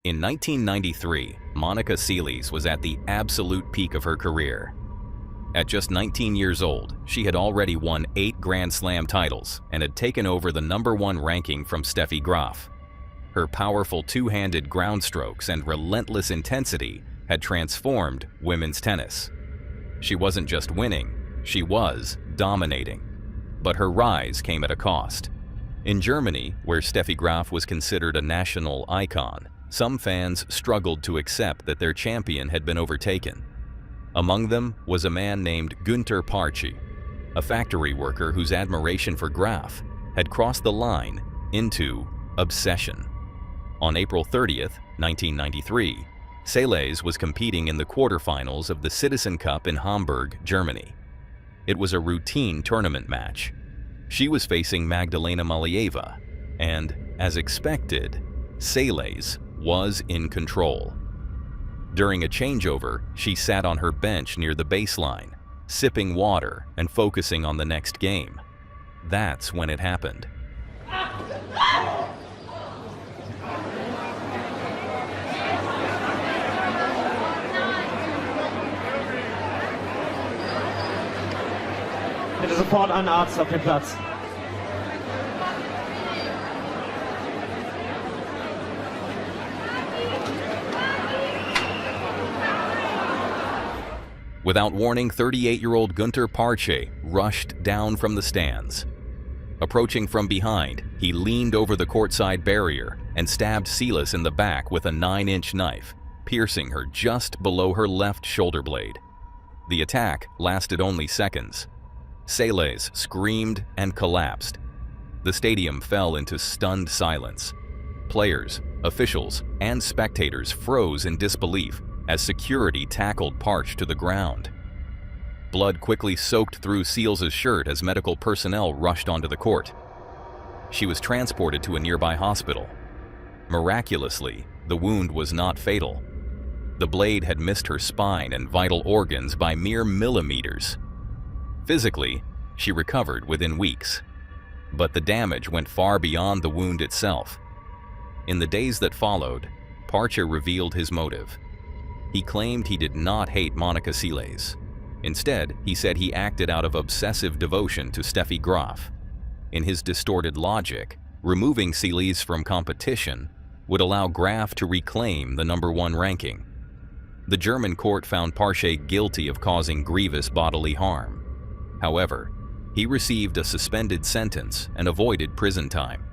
In 1993, Monica Seles was at the absolute peak of her career. At just 19 years old, she had already won 8 Grand Slam titles and had taken over the #1 ranking from Steffi Graf. Her powerful two-handed ground strokes and relentless intensity had transformed women's tennis. She wasn't just winning, she was dominating. But her rise came at a cost. In Germany, where Steffi Graf was considered a national icon, some fans struggled to accept that their champion had been overtaken. Among them was a man named Günter Parche, a factory worker whose admiration for Graf had crossed the line into obsession. On April 30th, 1993, Seles was competing in the quarterfinals of the Citizen Cup in Hamburg, Germany. It was a routine tournament match. She was facing Magdalena Malieva, and, as expected, Seles was in control. During a changeover, she sat on her bench near the baseline, sipping water and focusing on the next game. That's when it happened. Bitte sofort einen Arzt auf den Platz. Without warning, 38-year-old Günter Parche rushed down from the stands. Approaching from behind, he leaned over the courtside barrier and stabbed Seles in the back with a 9-inch knife, piercing her just below her left shoulder blade. The attack lasted only seconds. Seles screamed and collapsed. The stadium fell into stunned silence. Players, officials, and spectators froze in disbelief as security tackled Parche to the ground. Blood quickly soaked through Seles' shirt as medical personnel rushed onto the court. She was transported to a nearby hospital. Miraculously, the wound was not fatal. The blade had missed her spine and vital organs by mere millimeters. Physically, she recovered within weeks. But the damage went far beyond the wound itself. In the days that followed, Parche revealed his motive. He claimed he did not hate Monica Seles. Instead, he said he acted out of obsessive devotion to Steffi Graf. In his distorted logic, removing Seles from competition would allow Graf to reclaim the #1 ranking. The German court found Parche guilty of causing grievous bodily harm. However, he received a suspended sentence and avoided prison time.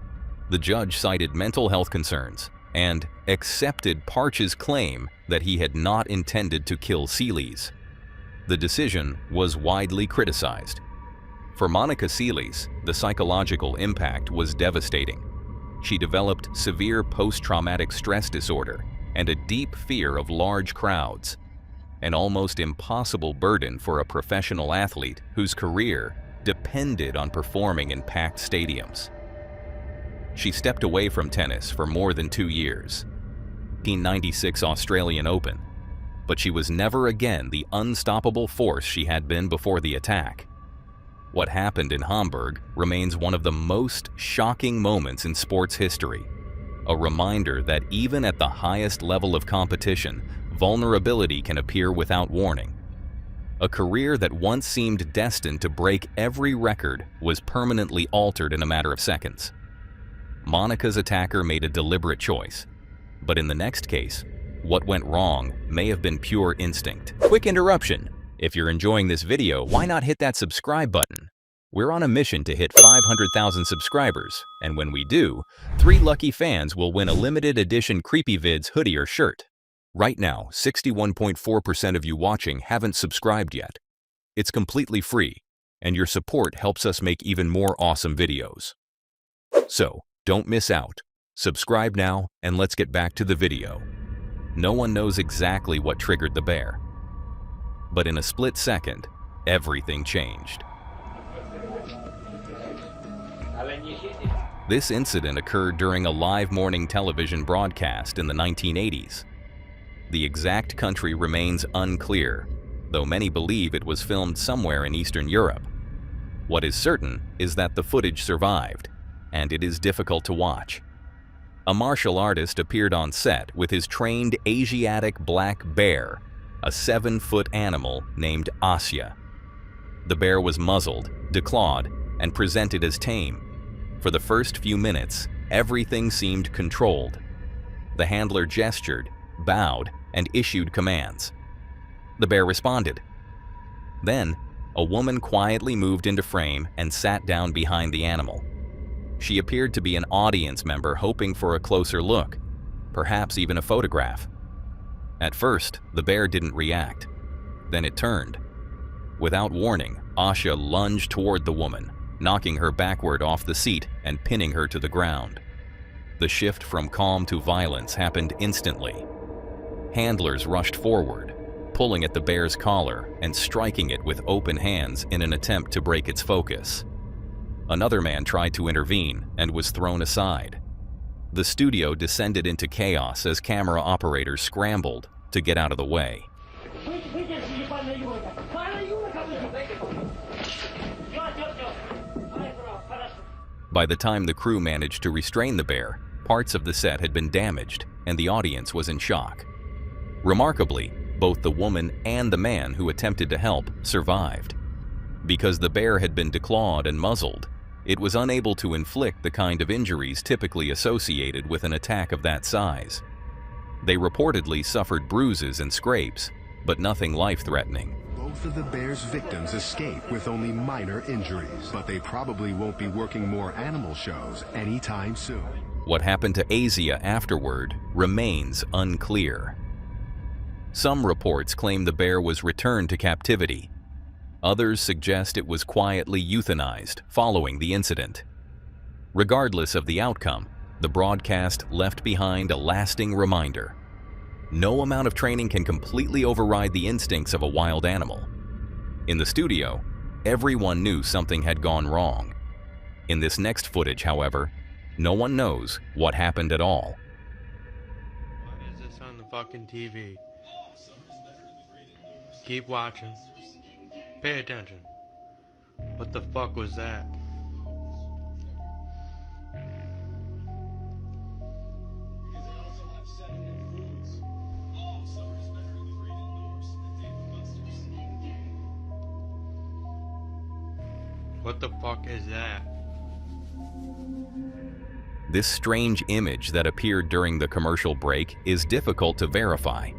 The judge cited mental health concerns and accepted Parche's claim that he had not intended to kill Seles. The decision was widely criticized. For Monica Seles, the psychological impact was devastating. She developed severe post-traumatic stress disorder and a deep fear of large crowds, an almost impossible burden for a professional athlete whose career depended on performing in packed stadiums. She stepped away from tennis for more than 2 years. 1996 Australian Open, but she was never again the unstoppable force she had been before the attack. What happened in Hamburg remains one of the most shocking moments in sports history, a reminder that even at the highest level of competition, vulnerability can appear without warning. A career that once seemed destined to break every record was permanently altered in a matter of seconds. Monica's attacker made a deliberate choice, but in the next case, what went wrong may have been pure instinct. Quick interruption. If you're enjoying this video, why not hit that subscribe button? We're on a mission to hit 500,000 subscribers, and when we do, 3 lucky fans will win a limited edition CreepyVids hoodie or shirt. Right now, 61.4% of you watching haven't subscribed yet. It's completely free, and your support helps us make even more awesome videos. So, don't miss out. Subscribe now, and let's get back to the video. No one knows exactly what triggered the bear. But in a split second, everything changed. This incident occurred during a live morning television broadcast in the 1980s. The exact country remains unclear, though many believe it was filmed somewhere in Eastern Europe. What is certain is that the footage survived, and it is difficult to watch. A martial artist appeared on set with his trained Asiatic black bear, a 7-foot animal named Asya. The bear was muzzled, declawed, and presented as tame. For the first few minutes, everything seemed controlled. The handler gestured, bowed, and issued commands. The bear responded. Then, a woman quietly moved into frame and sat down behind the animal. She appeared to be an audience member hoping for a closer look, perhaps even a photograph. At first, the bear didn't react. Then it turned. Without warning, Asya lunged toward the woman, knocking her backward off the seat and pinning her to the ground. The shift from calm to violence happened instantly. Handlers rushed forward, pulling at the bear's collar and striking it with open hands in an attempt to break its focus. Another man tried to intervene and was thrown aside. The studio descended into chaos as camera operators scrambled to get out of the way. By the time the crew managed to restrain the bear, parts of the set had been damaged and the audience was in shock. Remarkably, both the woman and the man who attempted to help survived. Because the bear had been declawed and muzzled, it was unable to inflict the kind of injuries typically associated with an attack of that size. They reportedly suffered bruises and scrapes, but nothing life-threatening. Both of the bear's victims escaped with only minor injuries, but they probably won't be working more animal shows anytime soon. What happened to Asya afterward remains unclear. Some reports claim the bear was returned to captivity. Others suggest it was quietly euthanized following the incident. Regardless of the outcome, the broadcast left behind a lasting reminder. No amount of training can completely override the instincts of a wild animal. In the studio, everyone knew something had gone wrong. In this next footage, however, no one knows what happened at all. Why is this on the fucking TV? Keep watching. Pay attention. What the fuck was that? What the fuck is that? This strange image that appeared during the commercial break is difficult to verify,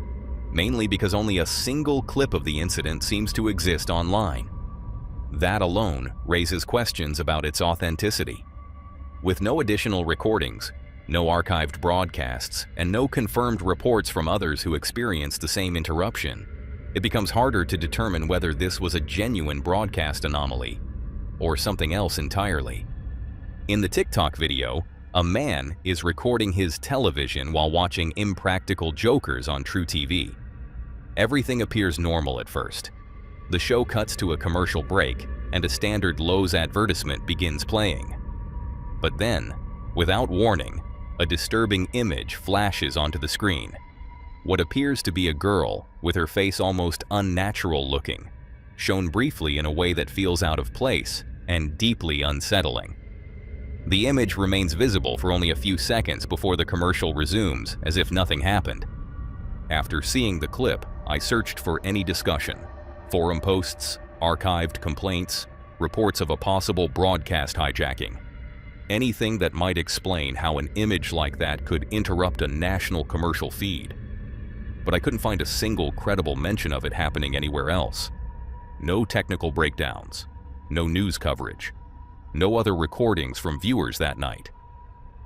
mainly because only a single clip of the incident seems to exist online. That alone raises questions about its authenticity. With no additional recordings, no archived broadcasts, and no confirmed reports from others who experienced the same interruption, it becomes harder to determine whether this was a genuine broadcast anomaly or something else entirely. In the TikTok video, a man is recording his television while watching Impractical Jokers on True TV. Everything appears normal at first. The show cuts to a commercial break, and a standard Lowe's advertisement begins playing. But then, without warning, a disturbing image flashes onto the screen. What appears to be a girl with her face almost unnatural looking, shown briefly in a way that feels out of place and deeply unsettling. The image remains visible for only a few seconds before the commercial resumes as if nothing happened. After seeing the clip, I searched for any discussion, forum posts, archived complaints, reports of a possible broadcast hijacking. Anything that might explain how an image like that could interrupt a national commercial feed. But I couldn't find a single credible mention of it happening anywhere else. No technical breakdowns, no news coverage, no other recordings from viewers that night.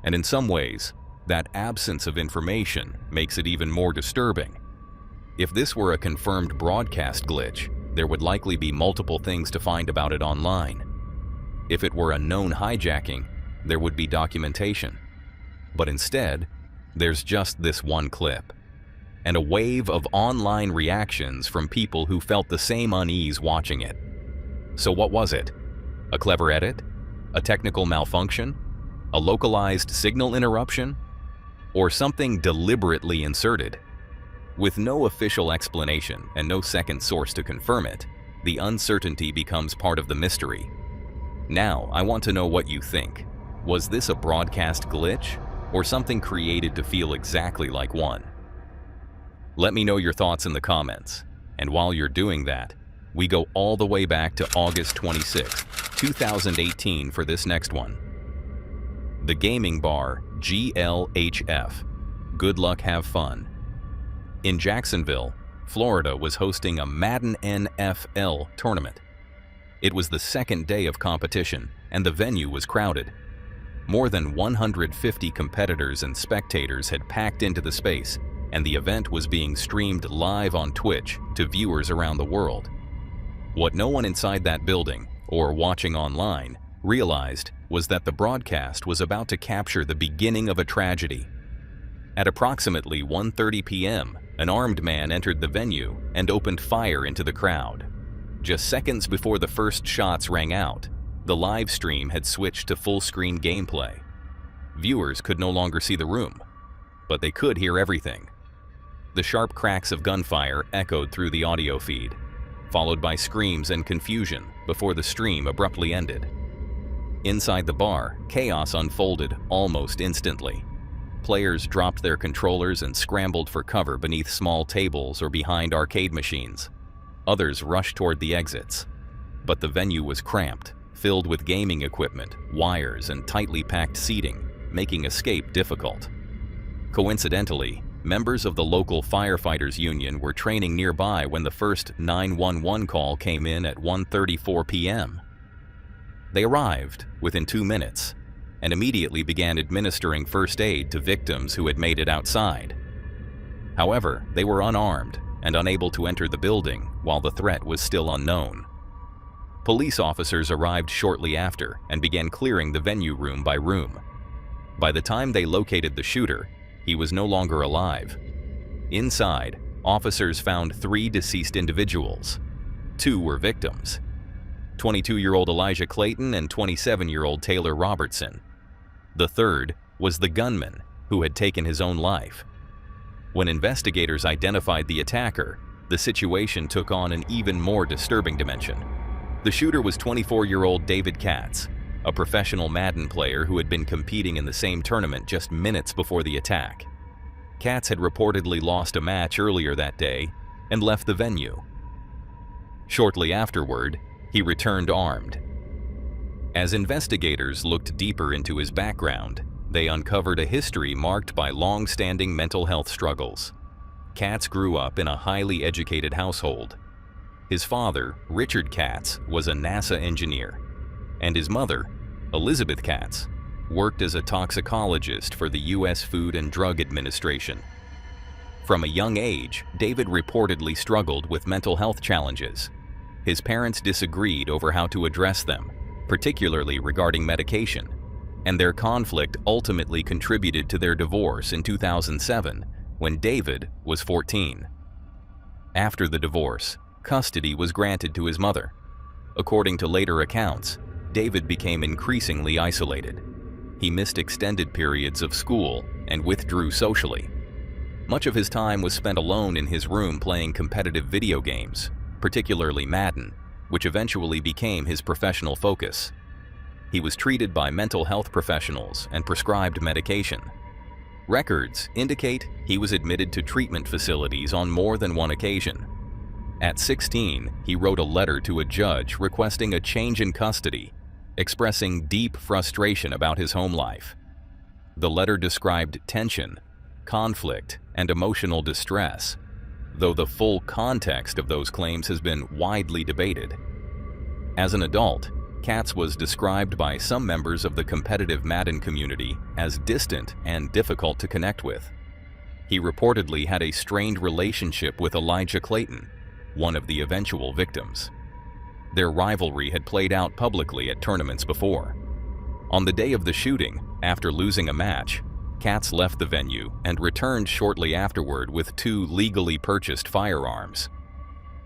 And in some ways, that absence of information makes it even more disturbing. If this were a confirmed broadcast glitch, there would likely be multiple things to find about it online. If it were a known hijacking, there would be documentation. But instead, there's just this one clip, and a wave of online reactions from people who felt the same unease watching it. So what was it? A clever edit? A technical malfunction? A localized signal interruption? Or something deliberately inserted? With no official explanation and no second source to confirm it, the uncertainty becomes part of the mystery. Now, I want to know what you think. Was this a broadcast glitch? or something created to feel exactly like one? Let me know your thoughts in the comments. And while you're doing that, we go all the way back to August 26, 2018 for this next one. The gaming bar GLHF. Good luck, have fun. In Jacksonville, Florida was hosting a Madden NFL tournament. It was the second day of competition, and the venue was crowded. More than 150 competitors and spectators had packed into the space, and the event was being streamed live on Twitch to viewers around the world. What no one inside that building, or watching online, realized was that the broadcast was about to capture the beginning of a tragedy. At approximately 1:30 p.m., an armed man entered the venue and opened fire into the crowd. Just seconds before the first shots rang out, the live stream had switched to full-screen gameplay. Viewers could no longer see the room, but they could hear everything. The sharp cracks of gunfire echoed through the audio feed, followed by screams and confusion before the stream abruptly ended. Inside the bar, chaos unfolded almost instantly. Players dropped their controllers and scrambled for cover beneath small tables or behind arcade machines. Others rushed toward the exits. But the venue was cramped, filled with gaming equipment, wires, and tightly packed seating, making escape difficult. Coincidentally, members of the local firefighters union were training nearby when the first 911 call came in at 1:34 p.m. They arrived within 2 minutes and immediately began administering first aid to victims who had made it outside. However, they were unarmed and unable to enter the building while the threat was still unknown. Police officers arrived shortly after and began clearing the venue room by room. By the time they located the shooter, he was no longer alive. Inside, officers found 3 deceased individuals. 2 were victims: 22-year-old Elijah Clayton and 27-year-old Taylor Robertson. The third was the gunman who had taken his own life. When investigators identified the attacker, the situation took on an even more disturbing dimension. The shooter was 24-year-old David Katz, a professional Madden player who had been competing in the same tournament just minutes before the attack. Katz had reportedly lost a match earlier that day and left the venue. Shortly afterward, he returned armed. As investigators looked deeper into his background, they uncovered a history marked by long-standing mental health struggles. Katz grew up in a highly educated household. His father, Richard Katz, was a NASA engineer, and his mother, Elizabeth Katz, worked as a toxicologist for the U.S. Food and Drug Administration. From a young age, David reportedly struggled with mental health challenges. His parents disagreed over how to address them, particularly regarding medication, and their conflict ultimately contributed to their divorce in 2007, when David was 14. After the divorce, custody was granted to his mother. According to later accounts, David became increasingly isolated. He missed extended periods of school and withdrew socially. Much of his time was spent alone in his room playing competitive video games, particularly Madden, which eventually became his professional focus. He was treated by mental health professionals and prescribed medication. Records indicate he was admitted to treatment facilities on more than one occasion. At 16, he wrote a letter to a judge requesting a change in custody, expressing deep frustration about his home life. The letter described tension, conflict, and emotional distress, though the full context of those claims has been widely debated. As an adult, Katz was described by some members of the competitive Madden community as distant and difficult to connect with. He reportedly had a strained relationship with Elijah Clayton, one of the eventual victims. Their rivalry had played out publicly at tournaments before. On the day of the shooting, after losing a match, Katz left the venue and returned shortly afterward with 2 legally purchased firearms.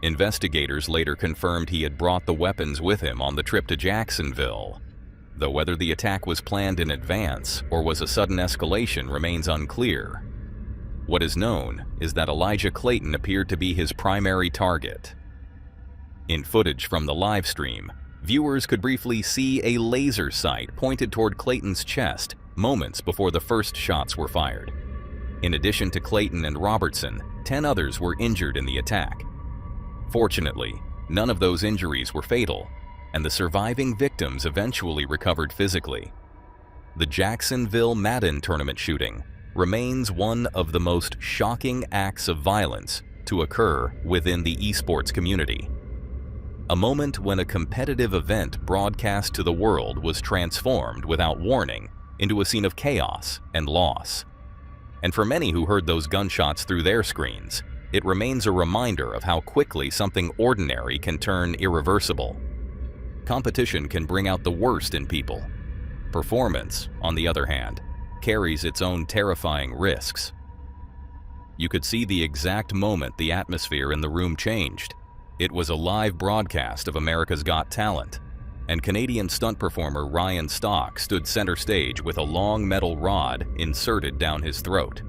Investigators later confirmed he had brought the weapons with him on the trip to Jacksonville, though whether the attack was planned in advance or was a sudden escalation remains unclear. What is known is that Elijah Clayton appeared to be his primary target. In footage from the live stream, Viewers could briefly see a laser sight pointed toward Clayton's chest moments before the first shots were fired. In addition to Clayton and Robertson, 10 others were injured in the attack. Fortunately, none of those injuries were fatal, and the surviving victims eventually recovered physically. The Jacksonville Madden tournament shooting remains one of the most shocking acts of violence to occur within the esports community. A moment when a competitive event broadcast to the world was transformed without warning into a scene of chaos and loss. And for many who heard those gunshots through their screens, it remains a reminder of how quickly something ordinary can turn irreversible. Competition can bring out the worst in people. Performance, on the other hand, carries its own terrifying risks. You could see the exact moment the atmosphere in the room changed. It was a live broadcast of America's Got Talent, and Canadian stunt performer Ryan Stock stood center stage with a long metal rod inserted down his throat.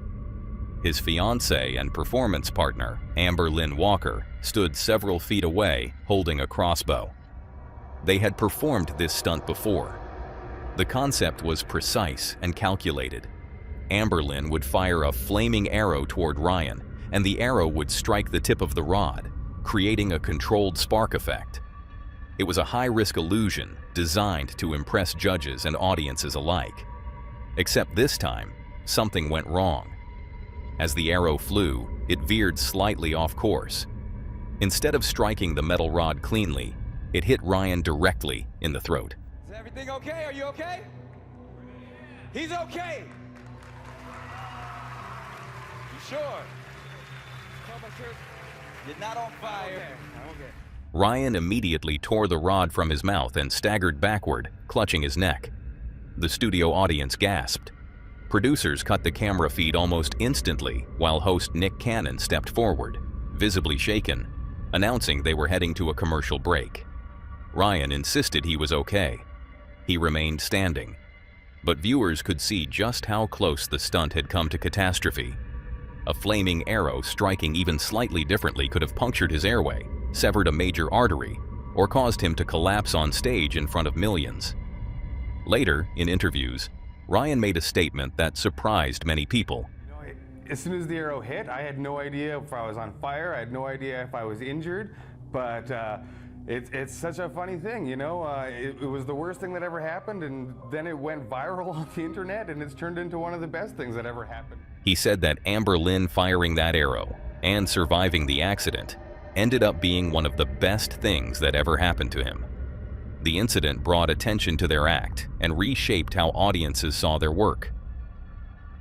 His fiancée and performance partner, Amber Lynn Walker, stood several feet away holding a crossbow. They had performed this stunt before. The concept was precise and calculated. Amber Lynn would fire a flaming arrow toward Ryan, and the arrow would strike the tip of the rod, creating a controlled spark effect. It was a high-risk illusion designed to impress judges and audiences alike. Except this time, something went wrong. As the arrow flew, it veered slightly off course. Instead of striking the metal rod cleanly, it hit Ryan directly in the throat. Is everything okay? Are you okay? He's okay! You sure? You're not on fire. Okay. Ryan immediately tore the rod from his mouth and staggered backward, clutching his neck. The studio audience gasped. Producers cut the camera feed almost instantly while host Nick Cannon stepped forward, visibly shaken, announcing they were heading to a commercial break. Ryan insisted he was okay. He remained standing, but viewers could see just how close the stunt had come to catastrophe. A flaming arrow striking even slightly differently could have punctured his airway, severed a major artery, or caused him to collapse on stage in front of millions. Later, in interviews, Ryan made a statement that surprised many people. As soon as the arrow hit, I had no idea if I was on fire, I had no idea if I was injured, but it's such a funny thing, you know? It was the worst thing that ever happened, and then it went viral on the internet, and it's turned into one of the best things that ever happened. He said that Amber Lynn firing that arrow and surviving the accident ended up being one of the best things that ever happened to him. The incident brought attention to their act and reshaped how audiences saw their work.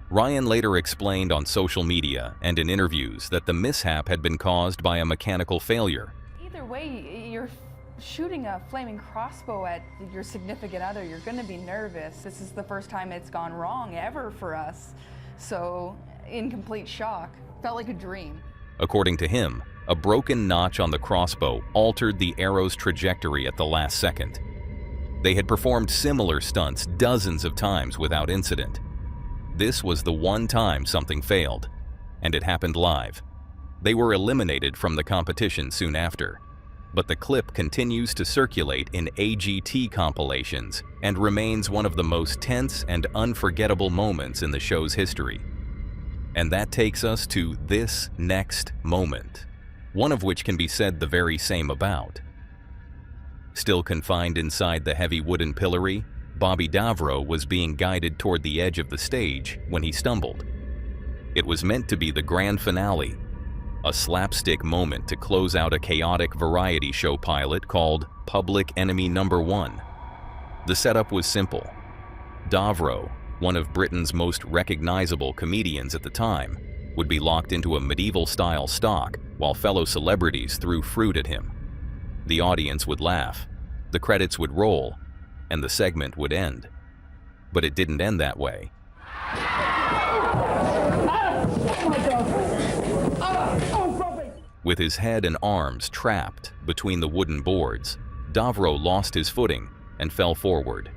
Ryan later explained on social media and in interviews that the mishap had been caused by a mechanical failure. Either way, you're shooting a flaming crossbow at your significant other. You're going to be nervous. This is the first time it's gone wrong ever for us. So, in complete shock. Felt like a dream. According to him, a broken notch on the crossbow altered the arrow's trajectory at the last second. They had performed similar stunts dozens of times without incident. This was the one time something failed, and it happened live. They were eliminated from the competition soon after, but the clip continues to circulate in AGT compilations and remains one of the most tense and unforgettable moments in the show's history. And that takes us to this next moment, one of which can be said the very same about. Still confined inside the heavy wooden pillory, Bobby Davro was being guided toward the edge of the stage when he stumbled. It was meant to be the grand finale, a slapstick moment to close out a chaotic variety show pilot called Public Enemy No. 1. The setup was simple. Davro, one of Britain's most recognizable comedians at the time, would be locked into a medieval-style stock while fellow celebrities threw fruit at him. The audience would laugh, the credits would roll, and the segment would end. But it didn't end that way. With his head and arms trapped between the wooden boards, Davro lost his footing and fell forward.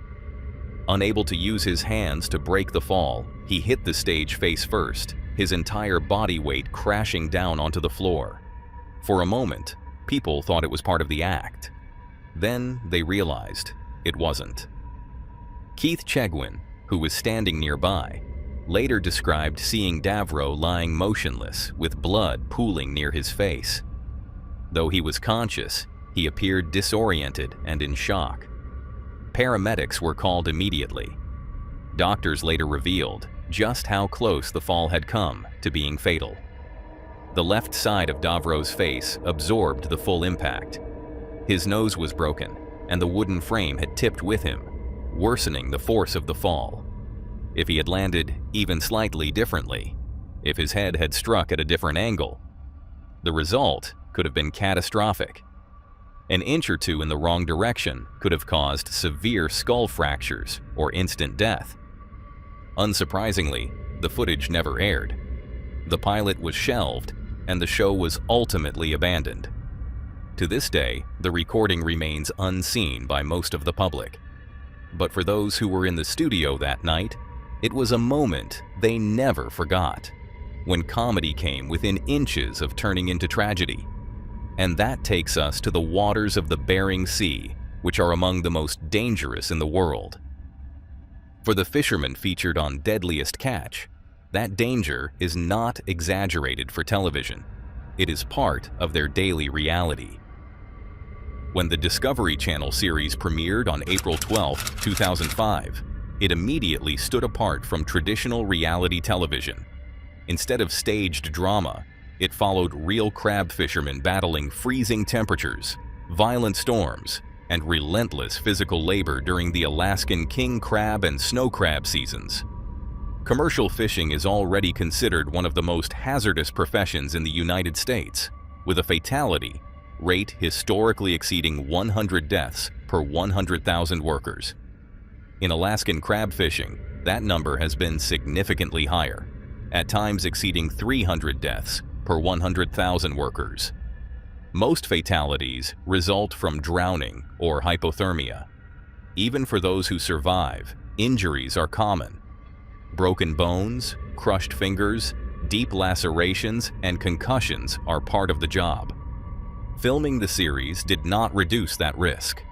Unable to use his hands to break the fall, he hit the stage face first, his entire body weight crashing down onto the floor. For a moment, people thought it was part of the act. Then they realized it wasn't. Keith Chegwin, who was standing nearby, later described seeing Davro lying motionless with blood pooling near his face. Though he was conscious, he appeared disoriented and in shock. Paramedics were called immediately. Doctors later revealed just how close the fall had come to being fatal. The left side of Davro's face absorbed the full impact. His nose was broken, and the wooden frame had tipped with him, worsening the force of the fall. If he had landed even slightly differently, if his head had struck at a different angle, the result could have been catastrophic. An inch or two in the wrong direction could have caused severe skull fractures or instant death. Unsurprisingly, the footage never aired. The pilot was shelved, and the show was ultimately abandoned. To this day, the recording remains unseen by most of the public. But for those who were in the studio that night, it was a moment they never forgot, when comedy came within inches of turning into tragedy. And that takes us to the waters of the Bering Sea, which are among the most dangerous in the world. For the fishermen featured on Deadliest Catch, that danger is not exaggerated for television. It is part of their daily reality. When the Discovery Channel series premiered on April 12, 2005, it immediately stood apart from traditional reality television. Instead of staged drama, it followed real crab fishermen battling freezing temperatures, violent storms, and relentless physical labor during the Alaskan king crab and snow crab seasons. Commercial fishing is already considered one of the most hazardous professions in the United States, with a fatality rate historically exceeding 100 deaths per 100,000 workers. In Alaskan crab fishing, that number has been significantly higher, at times exceeding 300 deaths per 100,000 workers. Most fatalities result from drowning or hypothermia. Even for those who survive, injuries are common. Broken bones, crushed fingers, deep lacerations, and concussions are part of the job. Filming the series did not reduce that risk.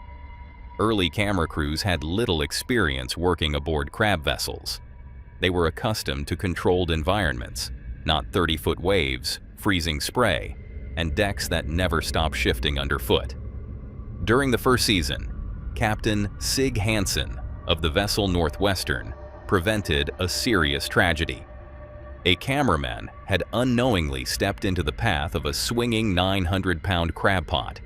Early camera crews had little experience working aboard crab vessels. They were accustomed to controlled environments, not 30-foot waves, freezing spray, and decks that never stop shifting underfoot. During the first season, Captain Sig Hansen of the vessel Northwestern prevented a serious tragedy. A cameraman had unknowingly stepped into the path of a swinging 900-pound crab pot,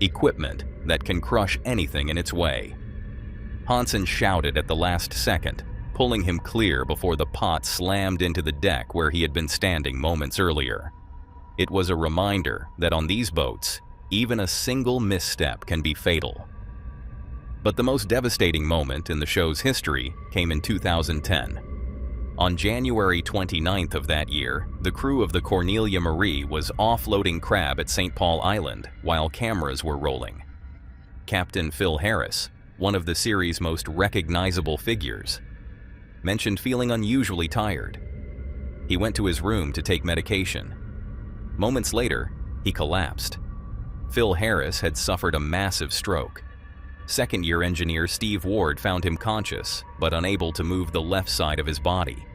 equipment that can crush anything in its way. Hansen shouted at the last second, pulling him clear before the pot slammed into the deck where he had been standing moments earlier. It was a reminder that on these boats, even a single misstep can be fatal. But the most devastating moment in the show's history came in 2010. On January 29th of that year, the crew of the Cornelia Marie was offloading crab at St. Paul Island while cameras were rolling. Captain Phil Harris, one of the series' most recognizable figures, mentioned feeling unusually tired. He went to his room to take medication. Moments later, he collapsed. Phil Harris had suffered a massive stroke. Second-year engineer Steve Ward found him conscious, but unable to move the left side of his body.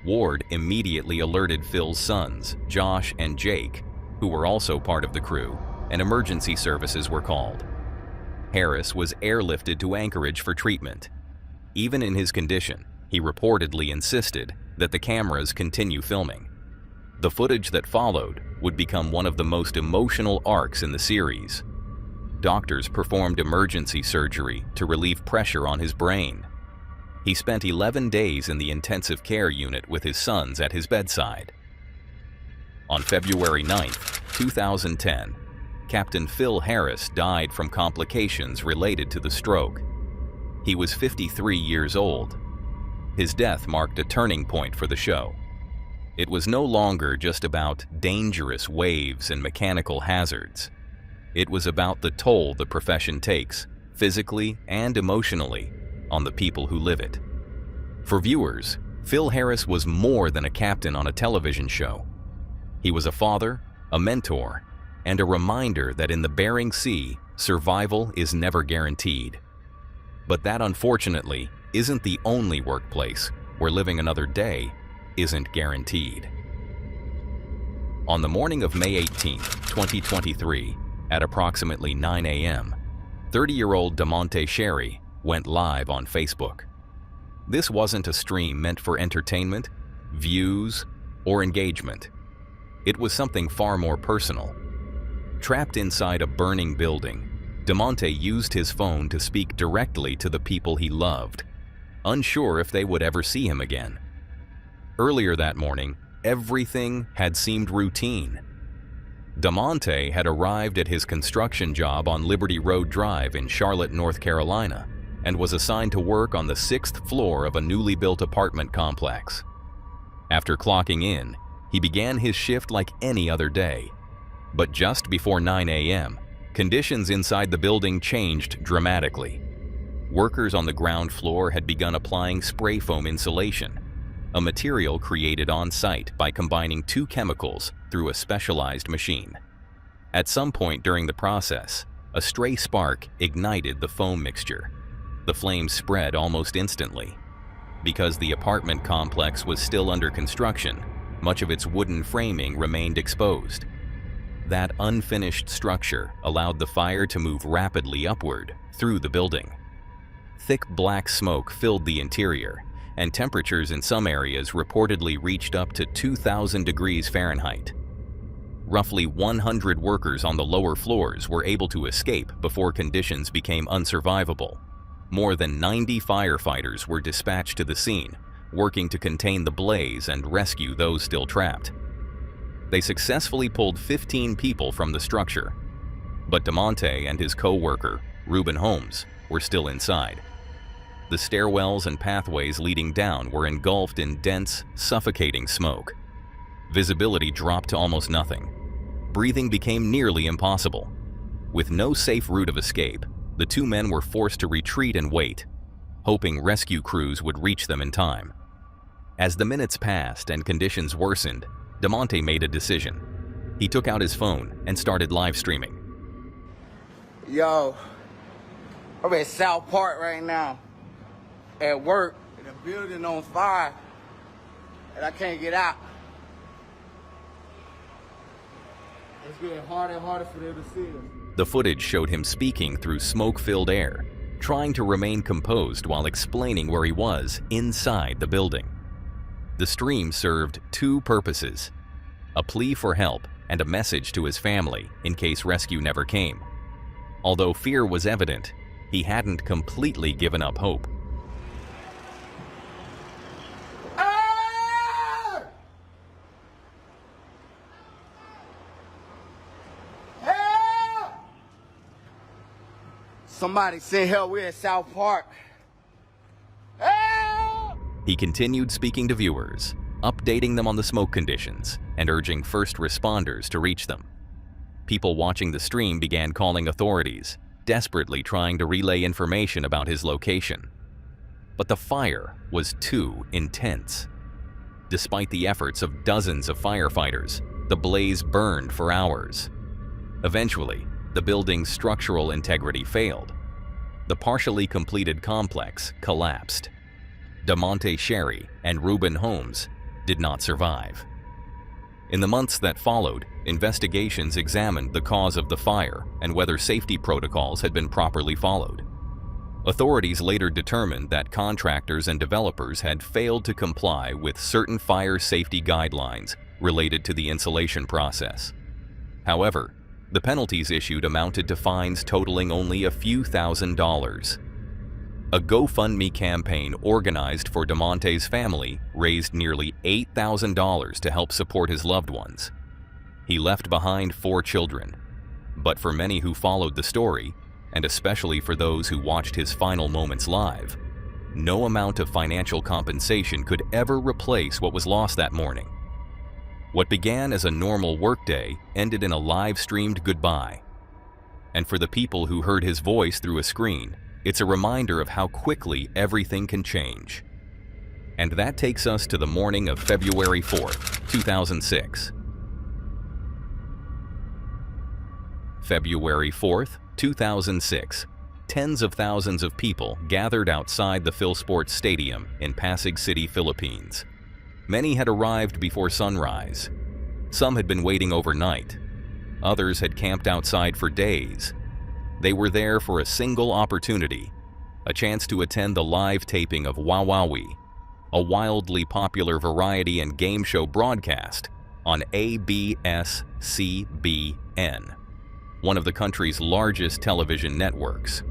Ward immediately alerted Phil's sons, Josh and Jake, who were also part of the crew, and emergency services were called. Harris was airlifted to Anchorage for treatment. Even in his condition, he reportedly insisted that the cameras continue filming. The footage that followed would become one of the most emotional arcs in the series. Doctors performed emergency surgery to relieve pressure on his brain. He spent 11 days in the intensive care unit with his sons at his bedside. On February 9, 2010, Captain Phil Harris died from complications related to the stroke. He was 53 years old. His death marked a turning point for the show. It was no longer just about dangerous waves and mechanical hazards. It was about the toll the profession takes, physically and emotionally, on the people who live it. For viewers, Phil Harris was more than a captain on a television show. He was a father, a mentor, and a reminder that in the Bering Sea, survival is never guaranteed. But that, unfortunately, isn't the only workplace where living another day isn't guaranteed. On the morning of May 18, 2023, at approximately 9 a.m., 30-year-old DeMonte Sherry went live on Facebook. This wasn't a stream meant for entertainment, views, or engagement. It was something far more personal. Trapped inside a burning building, DeMonte used his phone to speak directly to the people he loved, unsure if they would ever see him again. Earlier that morning, everything had seemed routine. DeMonte had arrived at his construction job on Liberty Road Drive in Charlotte, North Carolina, and was assigned to work on the 6th floor of a newly built apartment complex. After clocking in, he began his shift like any other day. But just before 9 a.m., conditions inside the building changed dramatically. Workers on the ground floor had begun applying spray foam insulation, a material created on site by combining two chemicals through a specialized machine. At some point during the process, a stray spark ignited the foam mixture. The flames spread almost instantly. Because the apartment complex was still under construction, much of its wooden framing remained exposed. That unfinished structure allowed the fire to move rapidly upward through the building. Thick black smoke filled the interior, and temperatures in some areas reportedly reached up to 2,000 degrees Fahrenheit. Roughly 100 workers on the lower floors were able to escape before conditions became unsurvivable. More than 90 firefighters were dispatched to the scene, working to contain the blaze and rescue those still trapped. They successfully pulled 15 people from the structure, but DeMonte and his co-worker, Reuben Holmes, were still inside. The stairwells and pathways leading down were engulfed in dense, suffocating smoke. Visibility dropped to almost nothing. Breathing became nearly impossible. With no safe route of escape, the two men were forced to retreat and wait, hoping rescue crews would reach them in time. As the minutes passed and conditions worsened, DeMonte made a decision. He took out his phone and started live streaming. Yo, I'm at South Park right now, at work, and the building on fire, and I can't get out. It's getting harder and harder for them to see us. The footage showed him speaking through smoke-filled air, trying to remain composed while explaining where he was inside the building. The stream served two purposes: a plea for help and a message to his family in case rescue never came. Although fear was evident, he hadn't completely given up hope. Somebody send help, we're at South Park. Help! He continued speaking to viewers, updating them on the smoke conditions and urging first responders to reach them. People watching the stream began calling authorities, desperately trying to relay information about his location. But the fire was too intense. Despite the efforts of dozens of firefighters, the blaze burned for hours. Eventually, the building's structural integrity failed. The partially completed complex collapsed. DeMonte Sherry and Reuben Holmes did not survive. In the months that followed, investigations examined the cause of the fire and whether safety protocols had been properly followed. Authorities later determined that contractors and developers had failed to comply with certain fire safety guidelines related to the insulation process. However, the penalties issued amounted to fines totaling only a few $1,000s. A GoFundMe campaign organized for DeMonte's family raised nearly $8,000 to help support his loved ones. He left behind 4 children, but for many who followed the story, and especially for those who watched his final moments live, no amount of financial compensation could ever replace what was lost that morning. What began as a normal workday ended in a live-streamed goodbye. And for the people who heard his voice through a screen, it's a reminder of how quickly everything can change. And that takes us to the morning of February 4th, 2006. February 4th, 2006, tens of thousands of people gathered outside the PhilSports Stadium in Pasig City, Philippines. Many had arrived before sunrise. Some had been waiting overnight. Others had camped outside for days. They were there for a single opportunity, a chance to attend the live taping of Wowowee, a wildly popular variety and game show broadcast on ABS-CBN, one of the country's largest television networks.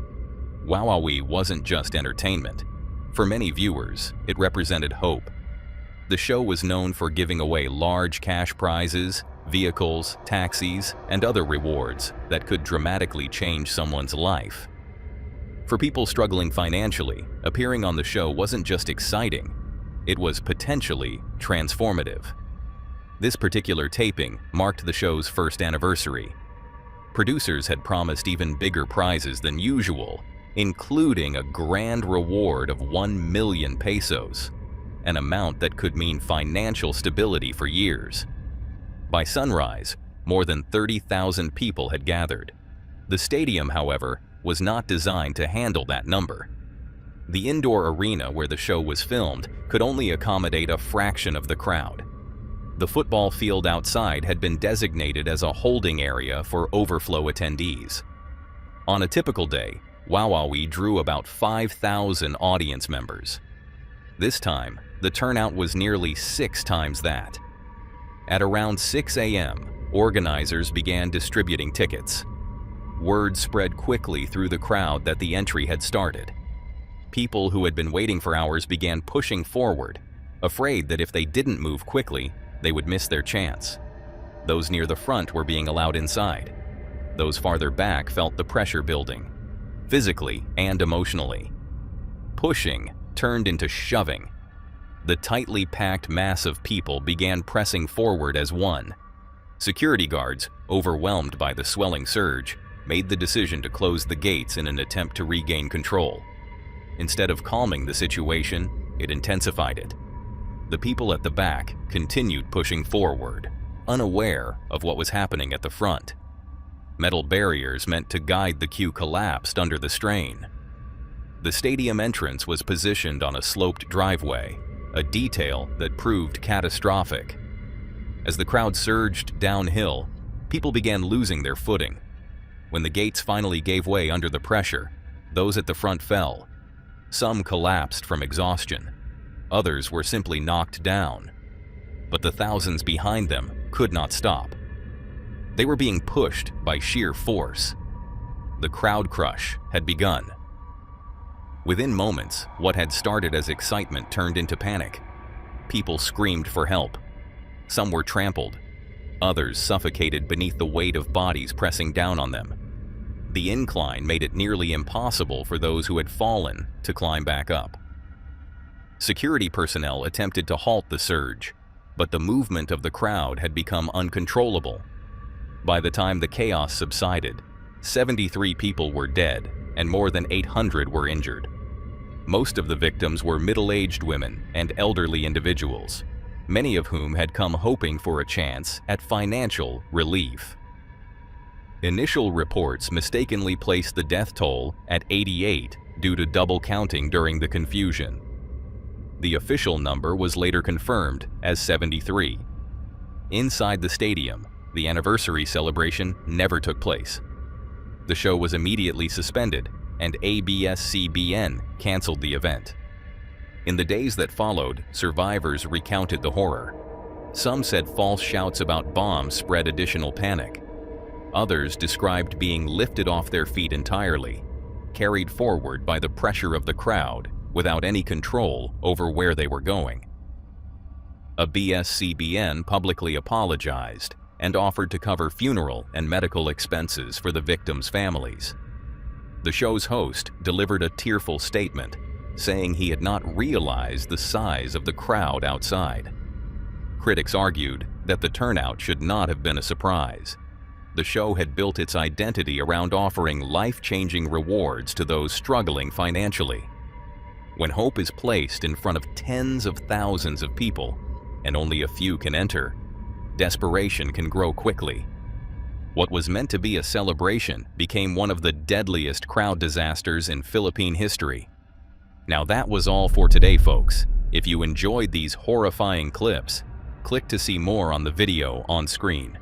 Wowowee wasn't just entertainment. For many viewers, it represented hope. The show was known for giving away large cash prizes, vehicles, taxis, and other rewards that could dramatically change someone's life. For people struggling financially, appearing on the show wasn't just exciting, it was potentially transformative. This particular taping marked the show's first anniversary. Producers had promised even bigger prizes than usual, including a grand reward of 1 million pesos, an amount that could mean financial stability for years. By sunrise, more than 30,000 people had gathered. The stadium, however, was not designed to handle that number. The indoor arena where the show was filmed could only accommodate a fraction of the crowd. The football field outside had been designated as a holding area for overflow attendees. On a typical day, Wowowee drew about 5,000 audience members. This time, the turnout was nearly 6 times that. At around 6 a.m., organizers began distributing tickets. Word spread quickly through the crowd that the entry had started. People who had been waiting for hours began pushing forward, afraid that if they didn't move quickly, they would miss their chance. Those near the front were being allowed inside. Those farther back felt the pressure building, physically and emotionally. Pushing turned into shoving. The tightly packed mass of people began pressing forward as one. Security guards, overwhelmed by the swelling surge, made the decision to close the gates in an attempt to regain control. Instead of calming the situation, it intensified it. The people at the back continued pushing forward, unaware of what was happening at the front. Metal barriers meant to guide the queue collapsed under the strain. The stadium entrance was positioned on a sloped driveway, a detail that proved catastrophic. As the crowd surged downhill, people began losing their footing. When the gates finally gave way under the pressure, those at the front fell. Some collapsed from exhaustion. Others were simply knocked down. But the thousands behind them could not stop. They were being pushed by sheer force. The crowd crush had begun. Within moments, what had started as excitement turned into panic. People screamed for help. Some were trampled. Others suffocated beneath the weight of bodies pressing down on them. The incline made it nearly impossible for those who had fallen to climb back up. Security personnel attempted to halt the surge, but the movement of the crowd had become uncontrollable. By the time the chaos subsided, 73 people were dead and more than 800 were injured. Most of the victims were middle-aged women and elderly individuals, many of whom had come hoping for a chance at financial relief. Initial reports mistakenly placed the death toll at 88 due to double counting during the confusion. The official number was later confirmed as 73. Inside the stadium, the anniversary celebration never took place. The show was immediately suspended, and ABS-CBN canceled the event. In the days that followed, survivors recounted the horror. Some said false shouts about bombs spread additional panic. Others described being lifted off their feet entirely, carried forward by the pressure of the crowd without any control over where they were going. ABS-CBN publicly apologized and offered to cover funeral and medical expenses for the victims' families. The show's host delivered a tearful statement, saying he had not realized the size of the crowd outside. Critics argued that the turnout should not have been a surprise. The show had built its identity around offering life-changing rewards to those struggling financially. When hope is placed in front of tens of thousands of people, and only a few can enter, desperation can grow quickly. What was meant to be a celebration became one of the deadliest crowd disasters in Philippine history. Now that was all for today, folks. If you enjoyed these horrifying clips, click to see more on the video on screen.